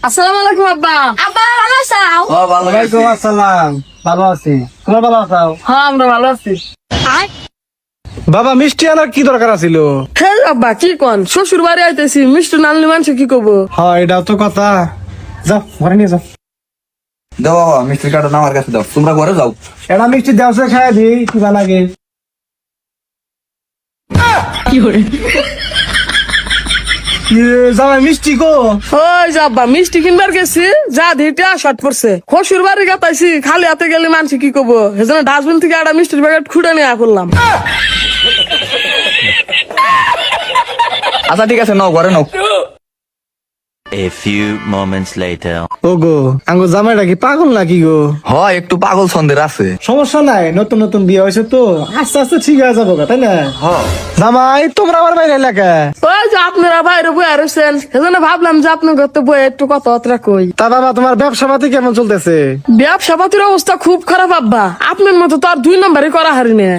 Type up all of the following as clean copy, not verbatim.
আসসালামু আলাইকুম আব্বা। আব্বা ভালো আছো? ওয়ালাইকুম আসসালাম। ভালো আছি, তোমরা ভালো আছো? হ্যাঁ আমরা ভালো আছি। বাবা মিষ্টি আনার কি দরকার ছিল? হে আব্বা কি কোন, শ্বশুর বাড়ি আইতেছি, মিষ্টি না আনলে মানুষ কি কব? হ্যাঁ এটাও তো কথা। যাও ঘরে নিয়ে যাও। দাও বাবা মিষ্টির কার্ডটা আমার কাছে দাও, তোমরা ঘরে যাও। এটা মিষ্টি দেওয়া খাই দিই, কি ভালো লাগে। জামাই মিষ্টি গো। ওই যে আব্বা মিষ্টি কিনবার গেছি, যা দিটা শর্ট পড়ছে। শ্বশুর বাড়ি গাতাইছি, খালি হাতে গেলে মানুষ কি কব? সেজন্য ডাস্টবিন থেকে একটা মিষ্টির প্যাকেট খুঁড়ে নিয়ে করলাম। আচ্ছা ঠিক আছে, নাও ঘরে নাও। A few moments later. ও গো আঙ্গো জামাইটা কি পাগল নাকি গো? হয় একটু পাগল ছন্দের আছে। সমস্যা নাই, নতুন নতুন বিয়ে হয়েছে তো আস্তে আস্তে ঠিক হয়ে যাবো গো, তাই না? জামাই তোমরা আমার বাইরে এলাকা। ওই যে আপনারা বাইরে বয়ে রয়েছেন, সেজন্য ভাবলাম যে আপনার ঘরতে বয়ে একটু কথাবার্তা কই। তা বাবা তোমার ব্যবসা পাতি কেমন চলতেছে? ব্যবসা পাতির অবস্থা খুব খারাপ আব্বা, আপনার মতো তো আর 2 নম্বরই করা হারি না।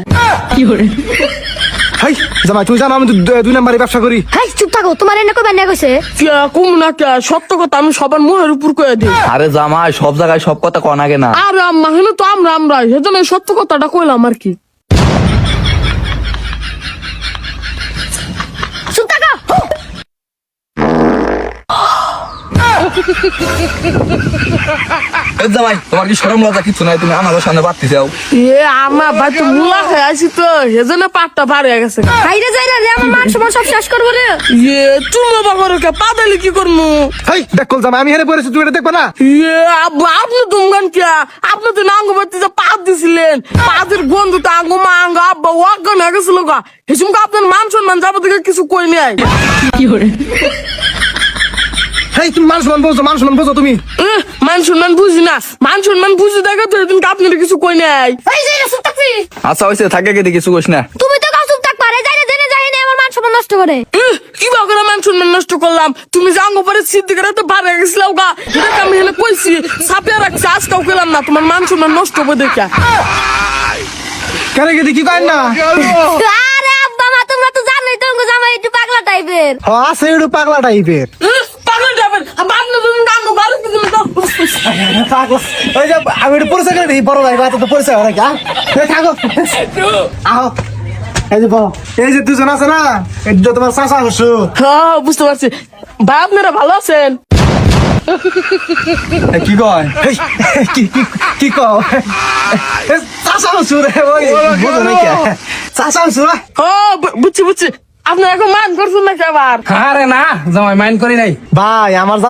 হাই জামাই তুই জানো আমি তো 2 নম্বরে ব্যবসা করি। হাই চুপ থাকো, তোমার এনে কবে না কইছে? কম না কে, সত্য কথা আমি সবার মুখের উপর কয়ে দিই। আরে জামাই সব জায়গায় সব কথা কন আগে না। আর আম্মা হেন তো আমরা সেজন্য এই সত্য কথাটা কইলাম আর কি। চুপ থাকো। এ জামাই তোমার কি শরম লজ্জা কিছু নাই? তুমি আমাদের সামনে বাড়তে যাও। আমার ভাই তো মুলা খেয়ে আছি তো, সেজন্য পাটটা ভার হয়ে গেছে। হাইরে যাই রে, আমার মান সম্মান সব শেষ করবো রে। তুমি বাবার কে পাদালি কি করবো? হাই দেখো জামাই আমি হেরে পড়েছি, তুই এটা দেখবা না? আব্বু আপনি তুমগান কে, আপনি তো নাঙ্গ বাড়তে যে পাত দিছিলেন, পাতের গন্ধ তো আঙ্গ মা আঙ্গ আব্বা ওয়াগান হয়ে গেছিল গা। এসম আপনার মান সম্মান যাবো থেকে কিছু কই নাই। হাই তুমি মান সম্মান বোঝো তুমি। মান সম্মান বুঝি না, মান সম্মান বুঝি দেখো তো এদিন আপনার কিছু কই নাই। এই যে চুপ থাকবি। আচ্ছা হয়েছে, থাকে গেলে কিছু কইস না। তুমি তো কাউ চুপ থাক পারে, যাই না জেনে যাই না আমার মান সম্মান নষ্ট করে। কি করে মান সম্মান নষ্ট করলাম? তুমি যে আঙ্গ পরে সিদ্দিকের তো ভার হয়ে গেছিলাম গা, এটা আমি হেলে কইছি সাপিয়া রাখছি, আজকাও গেলাম না তোমার মান সম্মান নষ্ট হবে দেখা। কেন গেদি কি করেন না? আরে আব্বা মা তোমরা তো জানোই তো গো, জামাই একটু পাগলা টাইপের। হ্যাঁ আছে একটু পাগলা টাইপের। পাগল যাবেন আপনি তুমি আঙ্গ ভালো কিছু পাগলা ওই যে আমি একটু পরিচয় করে দিই, বড় ভাই বাতো তো পরিচয় হয় নাকি? থাকো আহ এই যে বড়, এই যে দুজন আছে না, এটা তোমার চাচা শ্বশুর। হ্যাঁ বুঝতে পারছি। ভাই আপনারা ভালো আছেন? কি কয়? কি কও? চাচা শ্বশুর ওই বুঝো নাকি? চাচা শ্বশুর। হ্যাঁ বুঝছি। আপনারা এখন মান করছেন নাকি আবার? আরে না জামাই মাইন্ড করি নাই। ভাই আমার